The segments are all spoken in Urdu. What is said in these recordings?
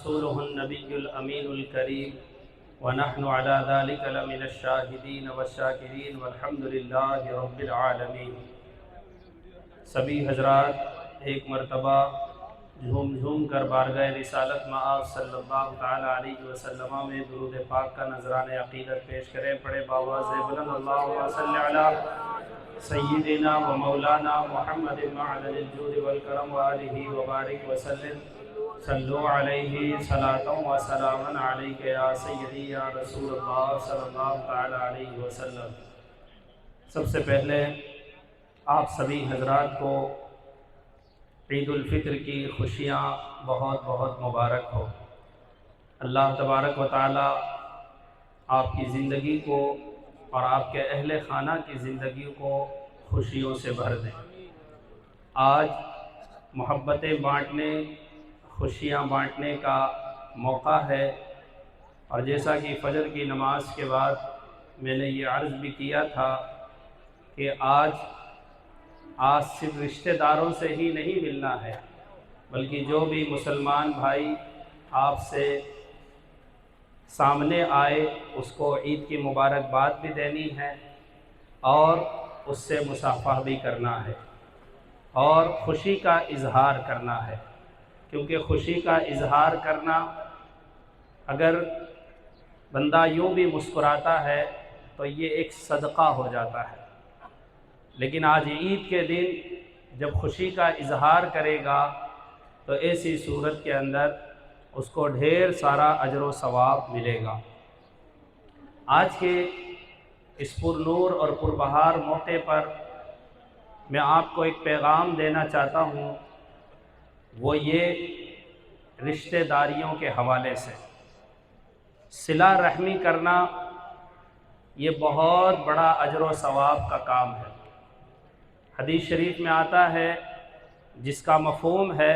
ورسوله النبي الأمين الكريم ونحن على ذلك لمن الشاهدين والشاكرين والحمد لله رب العالمين۔ سبھی حضرات ایک مرتبہ جھوم جھوم کر بارگاہ رسالت مآب صلی اللہ تعالی علیہ وسلم میں درود پاک کا نذران عقیدت پیش کریں۔ پڑھے باواز بلند اللہم صلی علی سیدنا و مولانا محمد معدن الجود والکرم وآلہ وبارک وسلم۔ صلو علیہ صلاۃ و سلام علیک یا سیدی یا رسول اللہ صلی اللہ تعالی علیہ وسلم۔ سب سے پہلے آپ سبھی حضرات کو عید الفطر کی خوشیاں بہت بہت مبارک ہو۔ اللہ تبارک و تعالی آپ کی زندگی کو اور آپ کے اہل خانہ کی زندگی کو خوشیوں سے بھر دیں۔ آج محبتیں بانٹنے، خوشیاں بانٹنے کا موقع ہے، اور جیسا کہ فجر کی نماز کے بعد میں نے یہ عرض بھی کیا تھا کہ آج صرف رشتہ داروں سے ہی نہیں ملنا ہے، بلکہ جو بھی مسلمان بھائی آپ سے سامنے آئے اس کو عید کی مبارکباد بھی دینی ہے اور اس سے مصافحہ بھی کرنا ہے اور خوشی کا اظہار کرنا ہے، کیونکہ خوشی کا اظہار کرنا، اگر بندہ یوں بھی مسکراتا ہے تو یہ ایک صدقہ ہو جاتا ہے، لیکن آج عید کے دن جب خوشی کا اظہار کرے گا تو ایسی صورت کے اندر اس کو ڈھیر سارا اجر و ثواب ملے گا۔ آج کے اس پر نور اور پربہار موقع پر میں آپ کو ایک پیغام دینا چاہتا ہوں، وہ یہ رشتہ داریوں کے حوالے سے صلہ رحمی کرنا، یہ بہت بڑا اجر و ثواب کا کام ہے۔ حدیث شریف میں آتا ہے، جس کا مفہوم ہے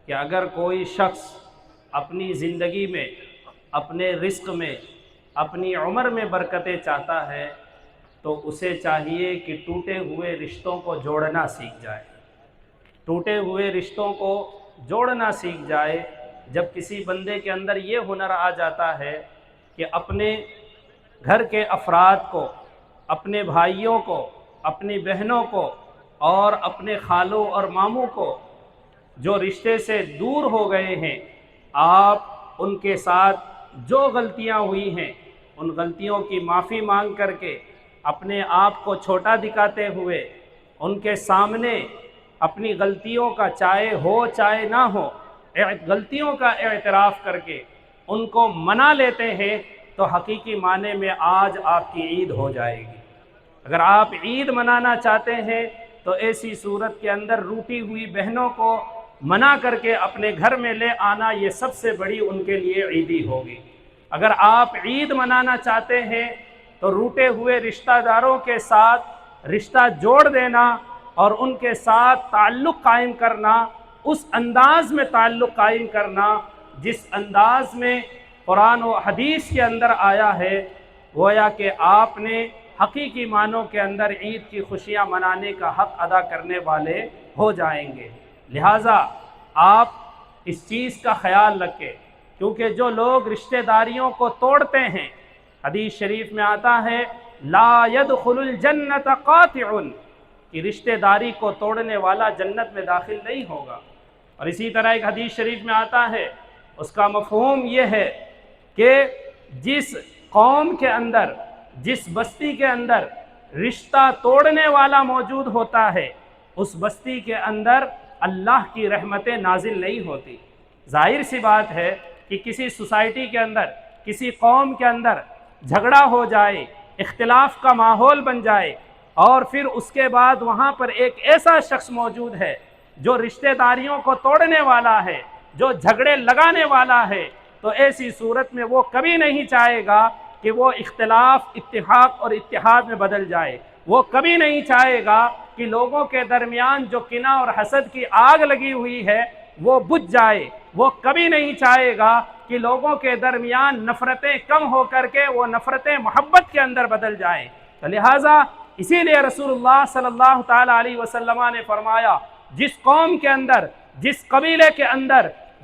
کہ اگر کوئی شخص اپنی زندگی میں، اپنے رزق میں، اپنی عمر میں برکتیں چاہتا ہے تو اسے چاہیے کہ ٹوٹے ہوئے رشتوں کو جوڑنا سیکھ جائے، ٹوٹے ہوئے رشتوں کو جوڑنا سیکھ جائے۔ جب کسی بندے کے اندر یہ ہنر آ جاتا ہے کہ اپنے گھر کے افراد کو، اپنے بھائیوں کو، اپنی بہنوں کو اور اپنے خالوں اور ماموں کو جو رشتے سے دور ہو گئے ہیں، آپ ان کے ساتھ جو غلطیاں ہوئی ہیں ان غلطیوں کی معافی مانگ کر کے، اپنے آپ کو چھوٹا دکھاتے ہوئے ان کے سامنے اپنی غلطیوں کا چاہے ہو چاہے نہ ہو غلطیوں کا اعتراف کر کے ان کو منا لیتے ہیں، تو حقیقی معنی میں آج آپ کی عید ہو جائے گی۔ اگر آپ عید منانا چاہتے ہیں تو ایسی صورت کے اندر روٹی ہوئی بہنوں کو منا کر کے اپنے گھر میں لے آنا، یہ سب سے بڑی ان کے لیے عیدی ہوگی۔ اگر آپ عید منانا چاہتے ہیں تو روٹے ہوئے رشتہ داروں کے ساتھ رشتہ جوڑ دینا اور ان کے ساتھ تعلق قائم کرنا، اس انداز میں تعلق قائم کرنا جس انداز میں قرآن و حدیث کے اندر آیا ہے، گویا کہ آپ نے حقیقی معنوں کے اندر عید کی خوشیاں منانے کا حق ادا کرنے والے ہو جائیں گے۔ لہٰذا آپ اس چیز کا خیال رکھیں، کیونکہ جو لوگ رشتہ داریوں کو توڑتے ہیں، حدیث شریف میں آتا ہے لا يدخل الجنت قاطع، کہ رشتہ داری کو توڑنے والا جنت میں داخل نہیں ہوگا۔ اور اسی طرح ایک حدیث شریف میں آتا ہے، اس کا مفہوم یہ ہے کہ جس قوم کے اندر، جس بستی کے اندر رشتہ توڑنے والا موجود ہوتا ہے، اس بستی کے اندر اللہ کی رحمتیں نازل نہیں ہوتی۔ ظاہر سی بات ہے کہ کسی سوسائٹی کے اندر، کسی قوم کے اندر جھگڑا ہو جائے، اختلاف کا ماحول بن جائے، اور پھر اس کے بعد وہاں پر ایک ایسا شخص موجود ہے جو رشتہ داریوں کو توڑنے والا ہے، جو جھگڑے لگانے والا ہے، تو ایسی صورت میں وہ کبھی نہیں چاہے گا کہ وہ اختلاف اتفاق اور اتحاد میں بدل جائے۔ وہ کبھی نہیں چاہے گا کہ لوگوں کے درمیان جو کینہ اور حسد کی آگ لگی ہوئی ہے وہ بجھ جائے۔ وہ کبھی نہیں چاہے گا کہ لوگوں کے درمیان نفرتیں کم ہو کر کے وہ نفرتیں محبت کے اندر بدل جائیں۔ تو لہٰذا اسی لیے رسول اللہ صلی اللہ تعالیٰ علیہ وسلم نے فرمایا، جس قوم کے اندر، جس قبیلے کے اندر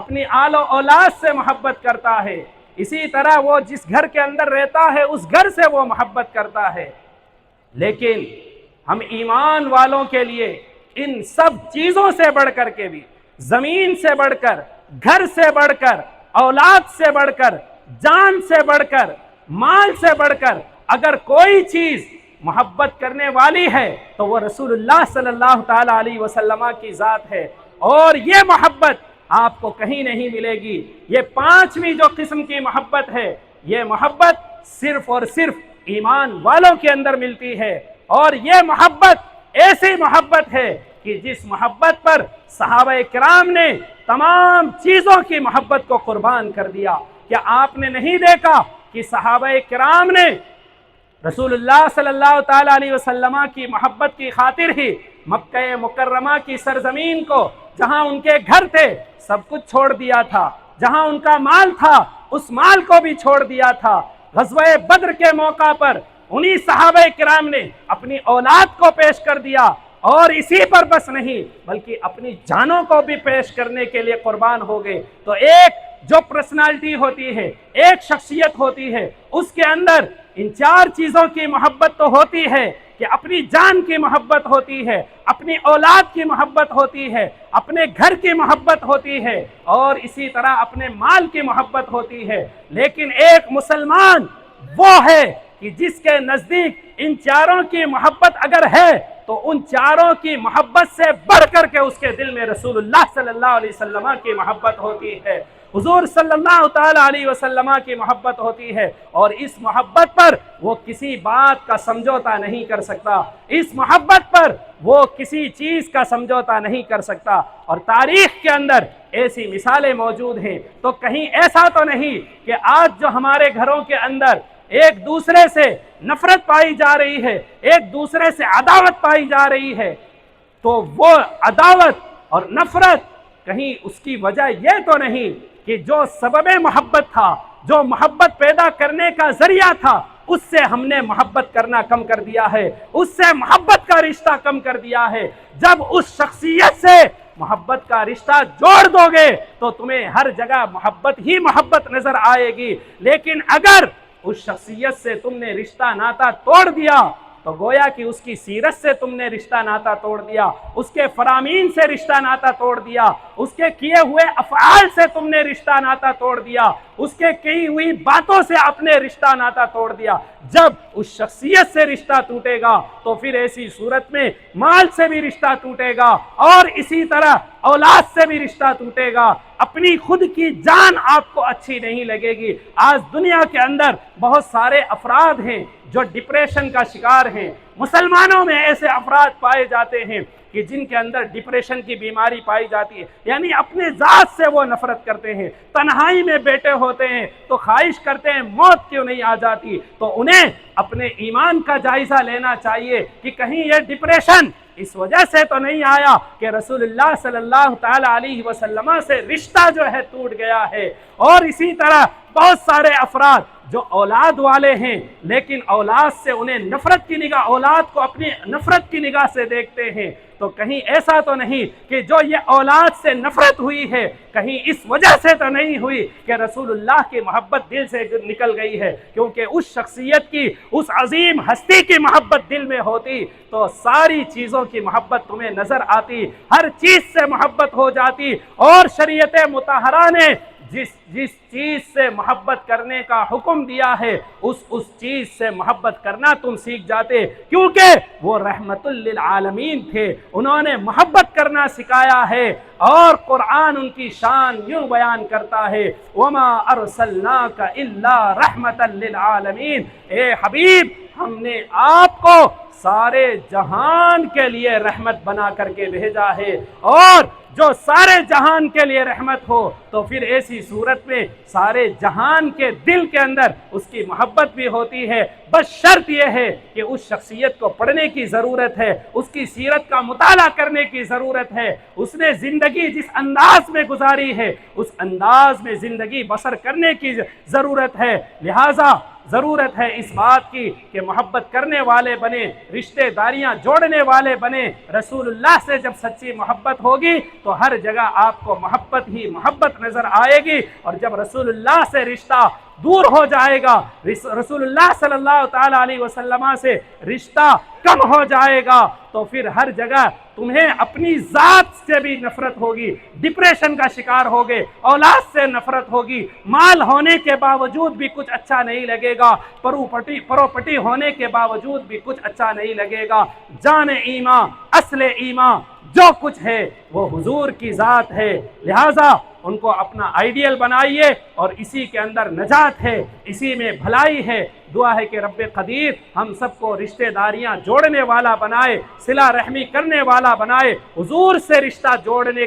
اپنی آل و اولاد سے محبت کرتا ہے، اسی طرح وہ جس گھر کے اندر رہتا ہے اس گھر سے وہ محبت کرتا ہے۔ لیکن ہم ایمان والوں کے لیے ان سب چیزوں سے بڑھ کر کے بھی، زمین سے بڑھ کر، گھر سے بڑھ کر، اولاد سے بڑھ کر، جان سے بڑھ کر، مال سے بڑھ کر اگر کوئی چیز محبت کرنے والی ہے تو وہ رسول اللہ صلی اللہ تعالی علیہ وسلم کی ذات ہے، اور یہ محبت آپ کو کہیں نہیں ملے گی۔ یہ پانچویں جو قسم کی محبت ہے، یہ محبت صرف اور صرف ایمان والوں کے اندر ملتی ہے، اور یہ محبت ایسی محبت ہے کہ جس محبت پر صحابہ کرام نے تمام چیزوں کی محبت کو قربان کر دیا۔ کیا آپ نے نہیں دیکھا کہ صحابہ کرام نے رسول اللہ صلی اللہ تعالی علیہ وسلم کی محبت کی خاطر ہی مکہ مکرمہ کی سرزمین کو، جہاں ان کے گھر تھے، سب کچھ چھوڑ دیا تھا، جہاں ان کا مال تھا اس مال کو بھی چھوڑ دیا تھا۔ غزوہ بدر کے موقع پر انہی صحابہ کرام نے اپنی اولاد کو پیش کر دیا، اور اسی پر بس نہیں بلکہ اپنی جانوں کو بھی پیش کرنے کے لیے قربان ہو گئے۔ تو ایک جو پرسنالٹی ہوتی ہے، ایک شخصیت ہوتی ہے، اس کے اندر ان چار چیزوں کی محبت تو ہوتی ہے کہ اپنی جان کی محبت ہوتی ہے، اپنی اولاد کی محبت ہوتی ہے، اپنے گھر کی محبت ہوتی ہے، اور اسی طرح اپنے مال کی محبت ہوتی ہے۔ لیکن ایک مسلمان وہ ہے کہ جس کے نزدیک ان چاروں کی محبت اگر ہے تو ان چاروں کی محبت سے بڑھ کر کے اس کے دل میں رسول اللہ صلی اللہ علیہ وسلم کی محبت ہوتی ہے، حضور صلی اللہ تعالی علیہ وسلم کی محبت ہوتی ہے، اور اس محبت پر وہ کسی بات کا سمجھوتا نہیں کر سکتا، اس محبت پر وہ کسی چیز کا سمجھوتا نہیں کر سکتا۔ اور تاریخ کے اندر ایسی مثالیں موجود ہیں، تو کہیں ایسا تو نہیں کہ آج جو ہمارے گھروں کے اندر ایک دوسرے سے نفرت پائی جا رہی ہے، ایک دوسرے سے عداوت پائی جا رہی ہے، تو وہ عداوت اور نفرت کہیں اس کی وجہ یہ تو نہیں کہ جو سبب محبت تھا، جو محبت پیدا کرنے کا ذریعہ تھا، اس سے ہم نے محبت کرنا کم کر دیا ہے، اس سے محبت کا رشتہ کم کر دیا ہے۔ جب اس شخصیت سے محبت کا رشتہ جوڑ دو گے تو تمہیں ہر جگہ محبت ہی محبت نظر آئے گی، لیکن اگر اس شخصیت سے تم نے رشتہ ناتا توڑ دیا تو گویا کہ اس کی سیرت سے تم نے رشتہ ناتا توڑ دیا، اس کے فرامین سے رشتہ ناتا توڑ دیا، اس کے کیے ہوئے افعال سے تم نے رشتہ ناتا توڑ دیا، اس کے کئی ہوئی باتوں سے اپنے رشتہ ناتا توڑ دیا۔ جب اس شخصیت سے رشتہ ٹوٹے گا تو پھر ایسی صورت میں مال سے بھی رشتہ ٹوٹے گا، اور اسی طرح اولاد سے بھی رشتہ ٹوٹے گا، اپنی خود کی جان آپ کو اچھی نہیں لگے گی۔ آج دنیا کے اندر بہت سارے افراد ہیں جو ڈپریشن کا شکار ہیں، مسلمانوں میں ایسے افراد پائے جاتے ہیں کہ جن کے اندر ڈپریشن کی بیماری پائی جاتی ہے، یعنی اپنے ذات سے وہ نفرت کرتے ہیں، تنہائی میں بیٹھے ہوتے ہیں تو خواہش کرتے ہیں موت کیوں نہیں آ جاتی۔ تو انہیں اپنے ایمان کا جائزہ لینا چاہیے کہ کہیں یہ ڈپریشن اس وجہ سے تو نہیں آیا کہ رسول اللہ صلی اللہ تعالی علیہ وسلم سے رشتہ جو ہے ٹوٹ گیا ہے۔ اور اسی طرح بہت سارے افراد جو اولاد والے ہیں لیکن اولاد سے انہیں نفرت کی نگاہ، اولاد کو اپنی نفرت کی نگاہ سے دیکھتے ہیں، تو کہیں ایسا تو نہیں کہ جو یہ اولاد سے نفرت ہوئی ہے کہیں اس وجہ سے تو نہیں ہوئی کہ رسول اللہ کی محبت دل سے نکل گئی ہے، کیونکہ اس شخصیت کی، اس عظیم ہستی کی محبت دل میں ہوتی تو ساری چیزوں کی محبت تمہیں نظر آتی، ہر چیز سے محبت ہو جاتی، اور شریعت مطہرہ نے جس چیز سے محبت کرنے کا حکم دیا ہے اس چیز سے محبت کرنا تم سیکھ جاتے، کیونکہ وہ رحمت للعالمین تھے، انہوں نے محبت کرنا سکھایا ہے۔ اور قرآن ان کی شان یوں بیان کرتا ہے، وَمَا أَرْسَلْنَاكَ إِلَّا رَحْمَةً لِلْعَالَمِينَ، اے حبیب ہم نے آپ کو سارے جہان کے لیے رحمت بنا کر کے بھیجا ہے، اور جو سارے جہان کے لیے رحمت ہو تو پھر ایسی صورت میں سارے جہان کے دل کے اندر اس کی محبت بھی ہوتی ہے، بس شرط یہ ہے کہ اس شخصیت کو پڑھنے کی ضرورت ہے، اس کی سیرت کا مطالعہ کرنے کی ضرورت ہے، اس نے زندگی جس انداز میں گزاری ہے اس انداز میں زندگی بسر کرنے کی ضرورت ہے۔ لہٰذا ضرورت ہے اس بات کی کہ محبت کرنے والے بنے، رشتے داریاں جوڑنے والے بنے۔ رسول اللہ سے جب سچی محبت ہوگی تو ہر جگہ آپ کو محبت ہی محبت نظر آئے گی، اور جب رسول اللہ سے رشتہ دور ہو جائے گا، رسول اللہ صلی اللہ تعالی علیہ وسلم سے رشتہ کم ہو جائے گا، تو پھر ہر جگہ تمہیں اپنی ذات سے بھی نفرت ہوگی، ڈپریشن کا شکار ہوگے، اولاد سے نفرت ہوگی، مال ہونے کے باوجود بھی کچھ اچھا نہیں لگے گا، پروپرٹی ہونے کے باوجود بھی کچھ اچھا نہیں لگے گا۔ جان ایمان، اصل ایمان جو کچھ ہے وہ حضور کی ذات ہے، لہذا ان کو اپنا آئیڈیل بنائیے، اور اسی کے اندر نجات ہے، اسی میں بھلائی ہے۔ دعا ہے کہ رب قدیر ہم سب کو رشتہ داریاں جوڑنے والا بنائے، صلہ رحمی کرنے والا بنائے، حضور سے رشتہ جوڑنے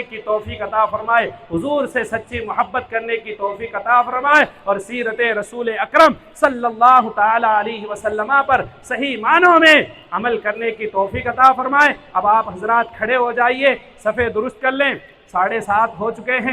کی توفیق عطا فرمائے، حضور سے سچی محبت کرنے کی توفیق عطا فرمائے، اور سیرت رسول اکرم صلی اللہ تعالی علیہ وسلم پر صحیح معنوں میں عمل کرنے کی توفیق عطا فرمائے۔ اب آپ حضرات کھڑے ہو جائیے، صفیں درست کر لیں، 7:30 ہو چکے ہیں۔